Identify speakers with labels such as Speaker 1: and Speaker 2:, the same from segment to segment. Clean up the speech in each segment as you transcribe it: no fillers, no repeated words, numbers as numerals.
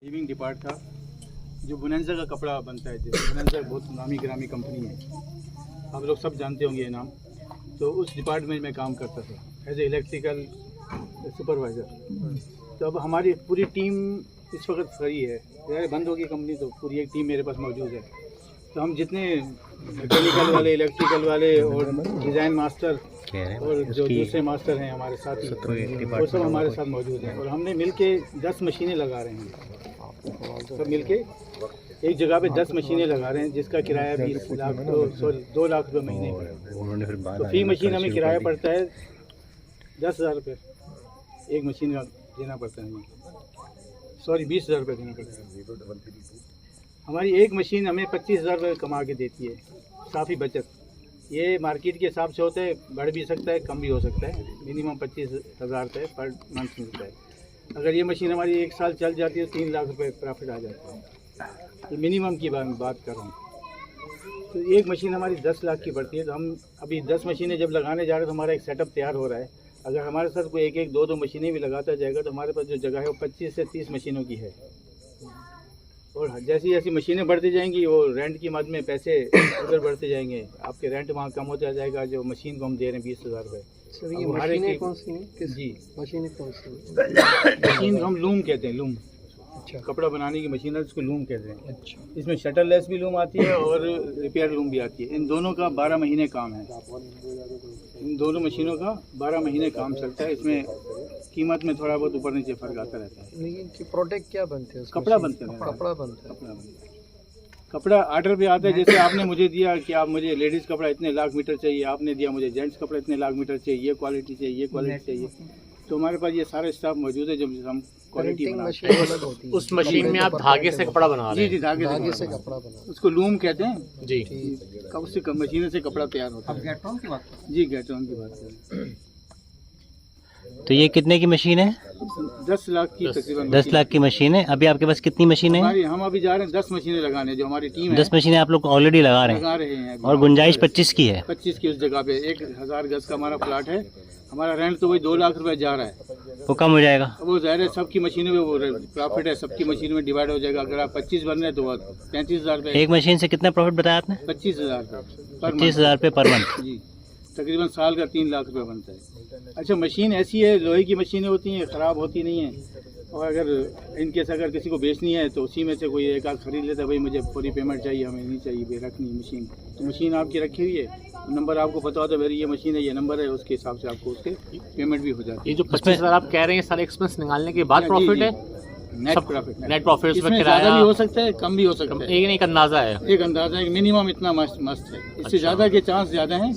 Speaker 1: Weaving depart था जो बुनेंजा का कपड़ा बनता है। जैसे बुनेंजा बहुत नामी गिरामी कंपनी है, आप लोग सब जानते होंगे ये नाम। तो उस डिपार्टमेंट में काम करता था एज ए इलेक्ट्रिकल सुपरवाइज़र। तो अब हमारी पूरी टीम इस वक्त फ्री है, यार बंद होगी कंपनी तो पूरी एक टीम मेरे पास मौजूद है। तो हम जितने मैकेनिकल वाले, इलेक्ट्रिकल वाले और डिज़ाइन मास्टर और जो दूसरे मास्टर हैं हमारे साथी, वो सब हमारे साथ मौजूद हैं। और हमने मिलके 10 मशीनें लगा रहे हैं, सब मिलके एक जगह पे 10 मशीनें लगा रहे हैं, जिसका किराया 20 लाख 2 लाख रुपये महीने का। तो फी मशीन हमें किराया पड़ता है 10,000 रुपये, एक मशीन का देना पड़ता है हमें, 20,000 रुपये देना पड़ता है। हमारी एक मशीन हमें 25,000 रुपये कमा के देती है, काफ़ी बचत। ये मार्केट के हिसाब से होता है, बढ़ भी सकता है, कम भी हो सकता है। मिनिमम 25,000 रुपये पर मंथ मिलता है। अगर ये मशीन हमारी 1 साल चल जाती है तो 3 लाख रुपये प्रॉफिट आ जाता है। ये मिनिमम की बात कर रहा हूँ। तो एक मशीन हमारी 10 लाख की पड़ती है। तो हम अभी 10 मशीनें जब लगाने जा रहे हैं तो हमारा एक सेटअप तैयार हो रहा है। अगर हमारे साथ कोई 1-1, 2-2 मशीनें भी लगाता जाएगा तो हमारे पास जो जगह है वो 25 से 30 मशीनों की है। और जैसी जैसी मशीनें बढ़ती जाएंगी वो रेंट की मद में पैसे उधर बढ़ते जाएंगे। आपके रेंट वहाँ कम होता जाएगा। जो मशीन को हम दे रहे हैं 20,000 रुपये।
Speaker 2: सर ये मशीनें कौन सी हैं?
Speaker 1: जी
Speaker 2: मशीनें कौन सी हैं?
Speaker 1: मशीन हम लूम कहते हैं, लूम।
Speaker 2: अच्छा,
Speaker 1: कपड़ा बनाने की मशीन है उसको लूम कहते हैं।
Speaker 2: अच्छा।
Speaker 1: इसमें शटरलेस भी लूम आती है और रिपेयर लूम भी आती है। इन दोनों का 12 महीने काम है। इन दोनों मशीनों का 12 महीने काम चलता है। इसमें कीमत में थोड़ा बहुत ऊपर नीचे फर्क आता रहता है।
Speaker 2: लेकिन कि प्रोडक्ट क्या बनते हैं?
Speaker 1: कपड़ा बनते हैं।
Speaker 2: कपड़ा बनता है।
Speaker 1: कपड़ा ऑर्डर पे आता है। जैसे आपने मुझे दिया कि आप मुझे लेडीज़ कपड़ा इतने लाख मीटर चाहिए, आपने दिया मुझे जेंट्स कपड़ा इतने लाख मीटर चाहिए, ये क्वालिटी चाहिए, ये क्वालिटी चाहिए, तो हमारे पास ये सारे स्टाफ मौजूद है जो हम क्वालिटी बनाते हैं।
Speaker 2: अलग होती है।
Speaker 3: उस मशीन में आप धागे से कपड़ा बना रहे हैं?
Speaker 1: जी, धागे
Speaker 2: से कपड़ा बना,
Speaker 1: उसको लूम कहते हैं
Speaker 3: जी।
Speaker 1: उससे मशीन से कपड़ा तैयार होता है।
Speaker 2: गैट्रॉन की बात करें?
Speaker 1: जी, गैट्रॉन की बात करें।
Speaker 4: तो ये कितने की मशीन है?
Speaker 1: 10 लाख की तकरीबन
Speaker 4: 10 लाख की मशीन है। अभी आपके पास कितनी मशीनें हैं?
Speaker 1: हम अभी जा रहे हैं 10 मशीनें लगाने। जो हमारी टीम है
Speaker 4: 10 मशीनें आप लोग ऑलरेडी लगा रहे
Speaker 1: लगा रहे हैं
Speaker 4: हैं
Speaker 1: अभी।
Speaker 4: और गुंजाइश 25 की है।
Speaker 1: 25 की उस जगह पे 1000 गज का हमारा प्लाट है। हमारा रेंट तो वही 2 लाख रुपए जा रहा है।
Speaker 4: वो कम हो जाएगा।
Speaker 1: वो ज़ाहिर है सबकी मशीनों में वो प्रॉफिट है, सबकी मशीनों में डिवाइड हो जाएगा। अगर आप 25 बन रहे हैं तो 35,000 रुपये।
Speaker 4: एक मशीन से कितना प्रॉफिट बताया आपने?
Speaker 1: 25,000
Speaker 4: 25,000 रुपये पर मंथ।
Speaker 1: जी, तकरीबन साल का 3 लाख रुपये बनता है। अच्छा, मशीन ऐसी है, लोहे की मशीनें होती हैं, ख़राब होती नहीं हैं। और अगर इनकेस अगर किसी को बेचनी है तो उसी में से कोई एक आध खरीद लेता है, भाई मुझे पूरी पेमेंट चाहिए, हमें नहीं चाहिए, भाई रखनी मशीन। तो मशीन आपकी रखी हुई है, नंबर आपको पता होता है मेरी ये मशीन है, ये नंबर है, उसके हिसाब से आपको उसके पेमेंट भी हो जाती है।
Speaker 3: ये जो 25,000 आप कह रहे हैं सारे एक्सपेंस निकालने के बाद प्रॉफिट है?
Speaker 1: Net profit.
Speaker 3: नेट प्रॉफिट
Speaker 1: इसमें ज़्यादा भी हो सकता है, कम भी हो सकता है।
Speaker 3: एक अंदाजा है,
Speaker 1: एक अंदाजा है, मिनिमम इतना मस्त है। इससे ज़्यादा के चांस ज़्यादा हैं,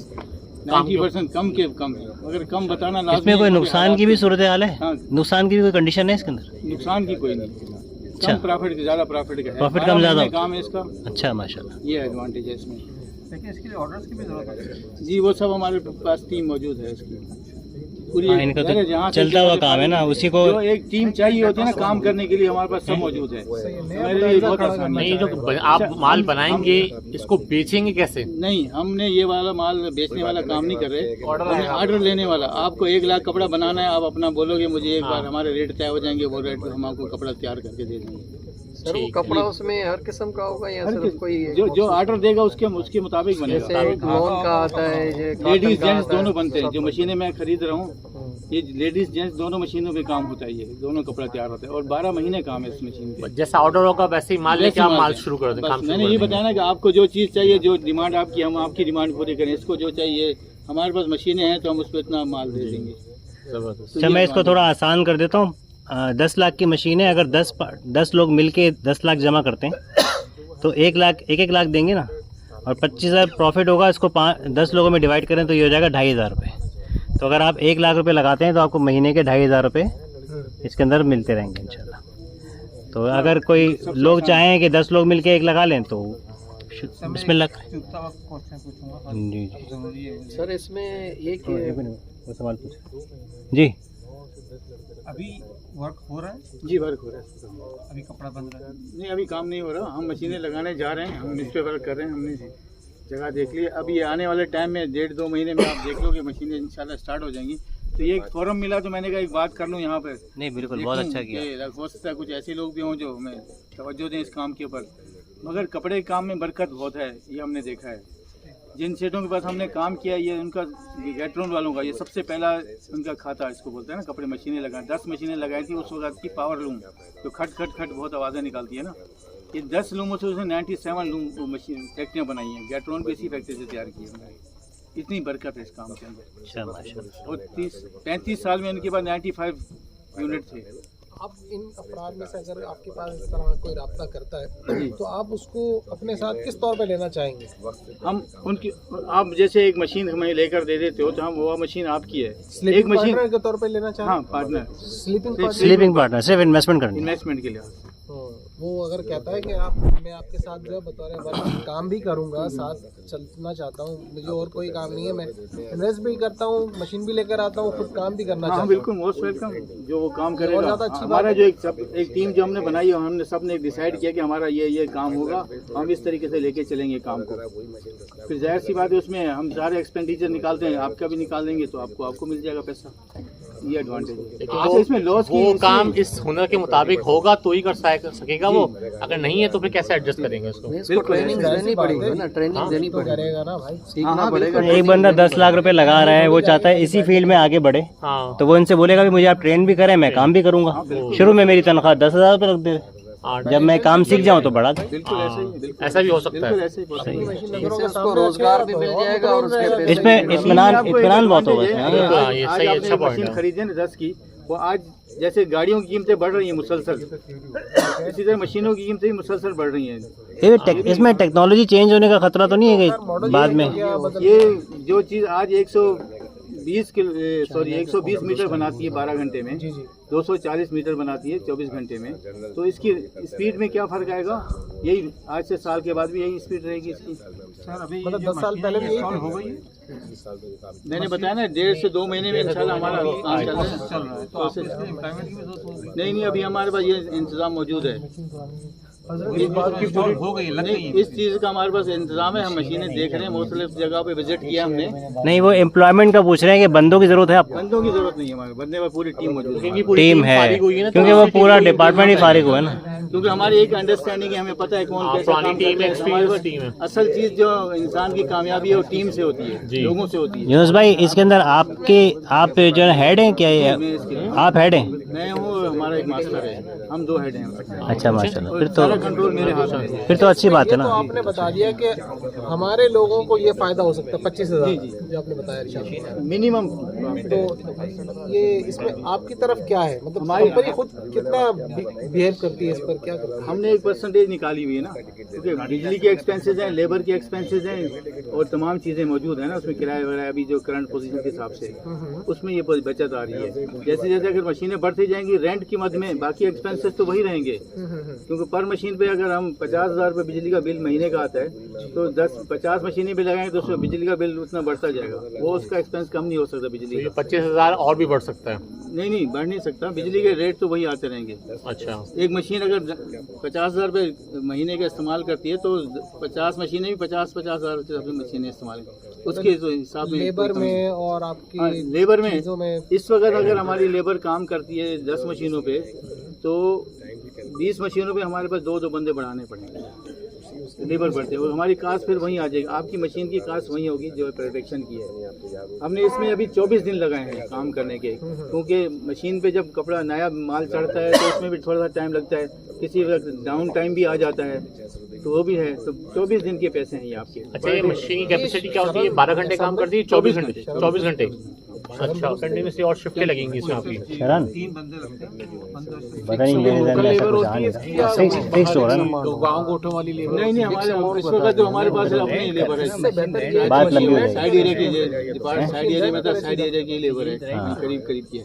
Speaker 1: 90% कम के कम है। अगर कम बताना लाजमी।
Speaker 4: इसमें कोई नुकसान की भी सूरत हाल है?
Speaker 1: हाँ।
Speaker 4: नुकसान की भी कोई कंडीशन है इसके अंदर?
Speaker 1: नुकसान की कोई नहीं,
Speaker 4: अच्छा।
Speaker 1: कम प्रॉफिट ज़्यादा प्रॉफिट का है।
Speaker 4: प्रॉफिट कम ज़्यादा
Speaker 1: काम है इसका।
Speaker 4: अच्छा, माशाल्लाह।
Speaker 1: ये एडवांटेज है इसमें।
Speaker 2: लेकिन इसके लिए ऑर्डर्स की भी जरूरत है।
Speaker 1: जी, वो सब हमारे पास टीम मौजूद है इसकी पूरी।
Speaker 4: हाँ, इनका तो
Speaker 1: जहाँ
Speaker 4: चलता हुआ काम है ना, उसी को
Speaker 1: जो एक टीम चाहिए होती है ना काम करने के लिए, हमारे पास सब मौजूद है। मेरे लिए बहुत आसान है।
Speaker 3: नहीं जो आप माल बनाएंगे इसको बेचेंगे कैसे?
Speaker 1: नहीं, हमने ये वाला माल बेचने वाला काम नहीं कर रहे, ऑर्डर लेने वाला। आपको 1 लाख कपड़ा बनाना है, आप अपना बोलोगे मुझे, एक बार हमारे रेट तय हो जाएंगे, वो रेट पे हम आपको कपड़ा तैयार करके दे देंगे।
Speaker 2: सर वो कपड़ा उसमें हर किस्म का होगा या सिर्फ कोई
Speaker 1: जो ऑर्डर देगा उसके मुताबिक बनेगा।
Speaker 2: जैसे लोन का आता है,
Speaker 1: लेडीज जेंट्स दोनों बनते हैं। जो मशीनें मैं खरीद रहा हूँ, ये लेडीज जेंट्स दोनों मशीनों पे काम होता है। ये दोनों कपड़ा तैयार होता है और 12 महीने काम है इस मशीन पे।
Speaker 3: जैसा ऑर्डर होगा वैसे ही माल लेके आप माल शुरू कर दें।
Speaker 1: मैंने ये बताया ना कि आपको जो चीज़ चाहिए, जो डिमांड आपकी, हम आपकी डिमांड पूरी करें। इसको जो चाहिए, हमारे पास मशीनें हैं तो हम उस पर इतना माल दे देंगे।
Speaker 3: जबरदस्त।
Speaker 4: अच्छा, मैं इसको थोड़ा आसान कर देता हूँ। 10 लाख की मशीन है, अगर 10 लोग मिलके 10 लाख जमा करते हैं तो 1 लाख देंगे ना, और 25,000 प्रॉफिट होगा। इसको 10 लोगों में डिवाइड करें तो ये हो जाएगा 2,500 रुपये। तो अगर आप 1 लाख रुपए लगाते हैं तो आपको महीने के 2,500 रुपये इसके अंदर मिलते रहेंगे इंशाल्लाह। तो अगर कोई लोग चाहें कि 10 लोग मिलके 1 लगा लें तो बिस्मिल्लाह करें। जी जी
Speaker 2: सर इसमें एक
Speaker 4: सवाल पूछ जी।
Speaker 5: अभी वर्क हो रहा है?
Speaker 1: जी, वर्क हो रहा है।
Speaker 5: अभी कपड़ा बन रहा है?
Speaker 1: नहीं, अभी काम नहीं हो रहा। हम मशीनें लगाने जा रहे हैं, हम इस पे वर्क कर रहे हैं। हमने जगह देख ली। अब ये आने वाले टाइम में 1.5-2 महीने में आप देख लो कि मशीनें इंशाल्लाह स्टार्ट हो जाएंगी। तो ये एक फोरम मिला तो मैंने कहा एक बात कर लूँ यहाँ पे।
Speaker 4: नहीं बिल्कुल बहुत अच्छा किया।
Speaker 1: हो सकता है कुछ ऐसे लोग भी हों जो हमें तवज्जो दें इस काम के ऊपर, मगर कपड़े के काम में बरकत बहुत है, ये हमने देखा है। जिन सेठों के पास हमने काम किया, ये उनका गैट्रोन वालों का ये सबसे पहला उनका खाता, इसको बोलते हैं ना, कपड़े मशीनें लगाएं। 10 मशीनें लगाई थी उस वक्त की पावर लूम, तो खट खट खट बहुत आवाज़ें निकालती है ना। ये 10 लूमों से उसने 97 लूम मशीन फैक्ट्रियाँ बनाई हैं। गैट्रोन भी इसी फैक्ट्री से तैयार की है। इतनी बरकत है इस काम के अंदर। और 35 साल में इनके पास 95 यूनिट थे।
Speaker 6: आप इन अफराद में से अगर आपके पास इस तरह कोई राब्ता करता है तो आप उसको अपने साथ किस तौर पे लेना चाहेंगे?
Speaker 1: हम उनकी, आप जैसे एक मशीन हमें लेकर दे देते हो तो हम वो मशीन आपकी है,
Speaker 6: स्लीपिंग
Speaker 1: एक मशीन
Speaker 6: पार्टनर के तौर पे लेना चाहेंगे?
Speaker 1: हाँ पार्टनर,
Speaker 4: स्लीपिंग पार्टनर सिर्फ इन्वेस्टमेंट करनी है।
Speaker 1: इन्वेस्टमेंट के लिए।
Speaker 6: वो अगर कहता है कि मैं आपके साथ जो है बतौर वर्कर काम भी करूंगा, साथ चलना चाहता हूँ, मुझे और कोई काम नहीं है, मैं इन्वेस्ट भी करता हूँ, मशीन भी लेकर आता हूँ, खुद काम भी करना चाहता हूँ,
Speaker 1: बिल्कुल मोस्ट वेलकम। जो वो काम करेगा,
Speaker 6: ज़्यादा अच्छी
Speaker 1: हमारा जो एक टीम जो हमने बनाई है, हमने सबने डिसाइड किया कि हमारा ये काम होगा, हम इस तरीके से लेके चलेंगे काम को। फिर जाहिर सी बात है उसमें हम सारे एक्सपेंडिचर निकालते हैं, आपका भी निकाल देंगे तो आपको मिल जाएगा पैसा। ये एडवांटेज है।
Speaker 3: तो
Speaker 1: इसमें लॉस
Speaker 3: वो काम इस हुनर के मुताबिक होगा तो ही कर सकेगा वो, अगर नहीं है तो फिर कैसे एडजस्ट करेंगे उसको?
Speaker 2: ट्रेनिंग देनी पड़ेगी ना, ट्रेनिंग देनी
Speaker 6: करेगा ना भाई,
Speaker 2: सीखना पड़ेगा।
Speaker 4: एक बंदा 10 लाख रुपए लगा रहा है, वो चाहता है इसी फील्ड में आगे बढ़े,
Speaker 3: हाँ
Speaker 4: तो वो इनसे बोलेगा कि मुझे आप ट्रेन भी करें, मैं काम भी करूंगा। शुरू में मेरी तनख्वाह 10,000 रुपये रख दे, जब मैं काम सीख जाऊँ तो बढ़ा दे।
Speaker 1: बिल्कुल ऐसा ही, बिल्कुल
Speaker 3: ऐसा भी हो सकता है।
Speaker 1: ऐसे ही।
Speaker 2: इससे उसको रोजगार भी मिल जाएगा और उसके पैसे
Speaker 4: इसमें इत्मीनान बहुत होगा इसमें।
Speaker 3: हाँ, ये
Speaker 1: आज
Speaker 3: सही,
Speaker 1: आपने
Speaker 3: अच्छा
Speaker 1: एक
Speaker 3: पॉइंट
Speaker 1: मशीन
Speaker 3: है।
Speaker 1: खरीदी है ना 10 की, वो आज जैसे गाड़ियों की कीमतें बढ़ रही हैं मुसलसल, इसी तरह मशीनों की कीमतें भी मुसलसल बढ़ रही हैं।
Speaker 4: इसमें टेक्नोलॉजी चेंज होने का खतरा तो नहीं है कि बाद में?
Speaker 1: ये जो चीज़ आज 120 मीटर बनाती है 12 घंटे में, 240 मीटर बनाती है 24 घंटे में, तो इसकी स्पीड में क्या फ़र्क आएगा? यही आज से साल के बाद भी यही स्पीड रहेगी इसकी।
Speaker 5: सर अभी
Speaker 6: मतलब 10 साल पहले भी यही
Speaker 5: इंस्टॉल
Speaker 6: थी।
Speaker 5: हो गई है?
Speaker 1: मैंने बताया ना 1.5 से 2 महीने में इंशाल्लाह हमारा काम चल रहा है।
Speaker 5: चल रहा है तो आपको इसके एम्प्लॉयमेंट की भी जरूरत होगी।
Speaker 1: नहीं, अभी हमारे पास ये इंतज़ाम मौजूद है।
Speaker 5: इंस्टॉल हो गई, लग गई
Speaker 1: नहीं, इस चीज़ का हमारे पास इंतजाम है, हम मशीनें देख रहे हैं, मुख्तलिफ जगह पे विजिट किया हमने।
Speaker 4: नहीं, वो एम्प्लॉयमेंट का पूछ रहे हैं कि बंदों की जरूरत है आपको?
Speaker 1: बंदों की जरूरत नहीं है, हमारे बंदे में पूरी टीम मौजूद है।
Speaker 3: क्योंकि पूरी
Speaker 4: टीम है,
Speaker 3: फारिग हुई ना, तो
Speaker 4: क्योंकि वो
Speaker 3: उसकी
Speaker 4: पूरा
Speaker 3: टीम
Speaker 4: डिपार्टमेंट ही फारिग हुआ है ना।
Speaker 1: क्योंकि हमारी एक अंडरस्टैंडिंग है, हमें पता है कौन कैसा
Speaker 3: पुरानी
Speaker 1: काम
Speaker 3: टीम
Speaker 1: करता है।
Speaker 3: एक्सपीरियंस
Speaker 1: हमारे
Speaker 3: टीम है।
Speaker 1: पास असल चीज़ जो इंसान की कामयाबी है वो टीम से होती है, लोगों से होती है।
Speaker 4: यूनुस भाई, इसके अंदर आप जो है हेड हैं क्या? ये
Speaker 1: मैं इसके
Speaker 4: आप हेड हैं?
Speaker 1: मैं हूँ, हमारा एक मास्टर है, हम 2 हेड हैं।
Speaker 4: अच्छा माशाल्लाह,
Speaker 1: और सारा कंट्रोल मेरे हाथ में है।
Speaker 4: फिर तो अच्छी बात है
Speaker 6: तो
Speaker 4: ना।
Speaker 6: आपने बता दिया कि हमारे लोगों को ये फायदा हो सकता है 25,000 जो आपने बताया इरशाद।
Speaker 1: मिनिमम।
Speaker 6: तो ये इसमें आपकी तरफ क्या है, मतलब कंपनी खुद कितना बिहेव करती है इस पर, क्या करती है?
Speaker 1: हमने एक परसेंटेज निकाली हुई है ना, क्योंकि बिजली के एक्सपेंसेस हैं, लेबर के एक्सपेंसेस हैं और तमाम चीज़ें मौजूद हैं ना उसमें, किराया वगैरह अभी जो करंट पोजीशन के हिसाब से उसमें ये बचत आ रही है। जैसे जैसे अगर मशीनें बढ़ती जाएंगी रेंट की मद में बाकी एक्सपेंसेस तो वही रहेंगे, क्योंकि पर मशीन पे अगर हम 50,000 रुपये बिजली का बिल महीने का आता है तो 50 मशीनें भी लगाएंगे तो उसमें बिजली का बिल उतना बढ़ता जाएगा, वो उसका एक्सपेंस कम नहीं हो सकता बिजली का।
Speaker 3: 25,000 और भी बढ़ सकता है।
Speaker 1: नहीं बढ़ नहीं सकता, बिजली के रेट तो वही आते रहेंगे।
Speaker 3: अच्छा,
Speaker 1: एक मशीन अगर 50,000 रुपये महीने का इस्तेमाल करती है तो 50 मशीनें भी 50,000 रुपये मशीनें इस्तेमाल उसके हिसाब में
Speaker 6: लेबर में और आपकी
Speaker 1: लेबर में
Speaker 6: चीज़ों में
Speaker 1: इस वक्त अगर हमारी लेबर काम करती है 10 मशीनों पे तो 20 मशीनों पे हमारे पास 2 बंदे बढ़ाने पड़ेंगे, लेबर बढ़ते हैं और हमारी कास्ट फिर वहीं आ जाएगी, आपकी मशीन की कास्ट वहीं होगी जो प्रोडक्शन की है। हमने इसमें अभी 24 दिन लगाए हैं काम करने के, क्योंकि मशीन पे जब कपड़ा नया माल चढ़ता है तो उसमें भी थोड़ा सा टाइम लगता है, किसी वक्त डाउन टाइम भी आ जाता है तो वो भी है, तो 24 दिन के पैसे हैं ये आपके।
Speaker 3: अच्छा, ये मशीन की कैपेसिटी क्या होती है? 12 घंटे काम करती है? 24 घंटे। अच्छा, कंटिन्यूसली और शिफ्टें लगेंगी इसमें आपकी?
Speaker 4: शरण
Speaker 5: 3 बंदे लगते हैं।
Speaker 4: पता नहीं, मेरे ज़हन में ऐसा कुछ आ नहीं रहा। फिक्स हो रहा है ना।
Speaker 2: तो गाँव गोठों वाली लेबर
Speaker 1: नहीं हमारे इस वक्त जो हमारे पास अपनी लेबर है,
Speaker 4: बात लंबी हो जाएगी।
Speaker 1: साइड एरिया की साइड एरिया में तो साइड एरिया की लेबर है, करीब की है।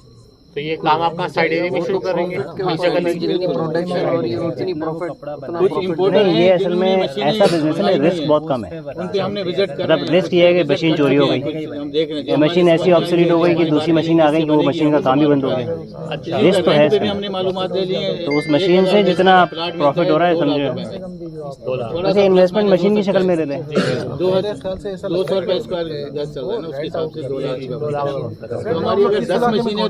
Speaker 3: तो ये काम आप कहाँ साइड एरिया में शुरू करेंगे? हर जगह नहीं।
Speaker 2: जितनी प्रोडक्शन हो रही है उतनी प्रॉफिट उतना
Speaker 1: कुछ
Speaker 2: profit
Speaker 1: इम्पोर्टर
Speaker 4: नहीं, ये असल में ऐसा बिजनेस है ना, रिस्क बहुत कम है।
Speaker 1: उन पे हमने विजिट कर
Speaker 4: मतलब रिस्क ये है कि मशीन चोरी हो गई,
Speaker 1: हम देख रहे
Speaker 4: ये मशीन ऐसी ऑब्सोलीट हो गई कि दूसरी मशीन आ गई कि वो मशीन का काम ही बंद हो गया।
Speaker 3: अच्छा,
Speaker 4: रिस्क तो है
Speaker 1: भी
Speaker 4: इसमें।
Speaker 1: हमने मालूमात ले ली है।
Speaker 4: तो उस मशीन से जितना प्रॉफिट हो रहा है समझे,
Speaker 3: 2 लाख।
Speaker 4: वैसे इन्वेस्टमेंट मशीन की शक्ल में ले लें।
Speaker 1: 200 रुपये स्क्वायर गज चल रहा है ना, उसके हिसाब से 2 लाख। तो हमारी अगर 10 मशीनें